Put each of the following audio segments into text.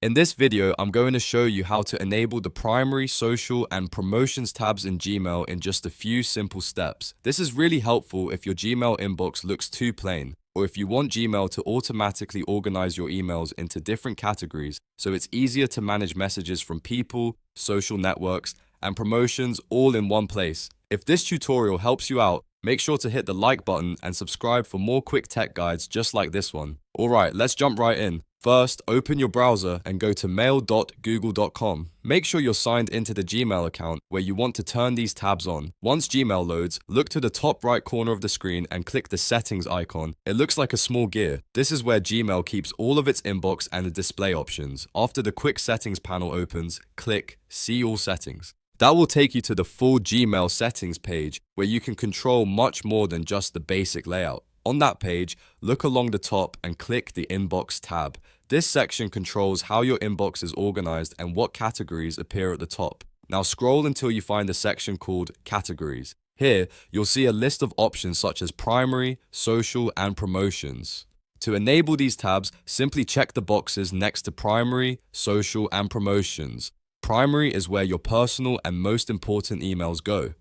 In this video, I'm going to show you how to enable the primary, social, and promotions tabs in Gmail in just a few simple steps. This is really helpful if your Gmail inbox looks too plain, or if you want Gmail to automatically organize your emails into different categories so it's easier to manage messages from people, social networks, and promotions all in one place. If this tutorial helps you out, make sure to hit the like button and subscribe for more quick tech guides just like this one. Alright, let's jump right in. First, open your browser and go to mail.google.com. Make sure you're signed into the Gmail account where you want to turn these tabs on. Once Gmail loads, look to the top right corner of the screen and click the settings icon. It looks like a small gear. This is where Gmail keeps all of its inbox and the display options. After the quick settings panel opens, click See All Settings. That will take you to the full Gmail settings page where you can control much more than just the basic layout. On that page, look along the top and click the Inbox tab. This section controls how your inbox is organized and what categories appear at the top. Now scroll until you find the section called Categories. Here, you'll see a list of options such as primary, social, and promotions. To enable these tabs, simply check the boxes next to primary, social, and promotions. Primary is where your personal and most important emails go.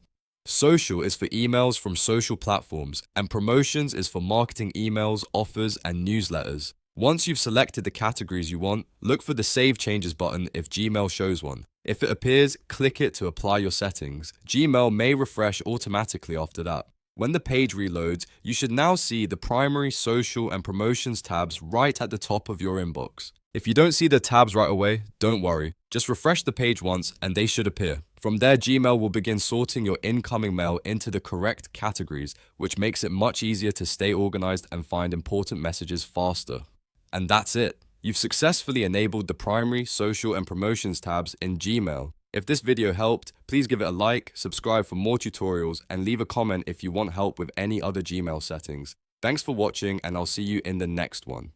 Social is for emails from social platforms, and promotions is for marketing emails, offers, and newsletters. Once you've selected the categories you want, look for the Save Changes button if Gmail shows one. If it appears, click it to apply your settings. Gmail may refresh automatically after that. When the page reloads, you should now see the primary, social, and promotions tabs right at the top of your inbox. If you don't see the tabs right away, don't worry. Just refresh the page once and they should appear. From there, Gmail will begin sorting your incoming mail into the correct categories, which makes it much easier to stay organized and find important messages faster. And that's it. You've successfully enabled the primary, social, and promotions tabs in Gmail. If this video helped, please give it a like, subscribe for more tutorials, and leave a comment if you want help with any other Gmail settings. Thanks for watching, and I'll see you in the next one.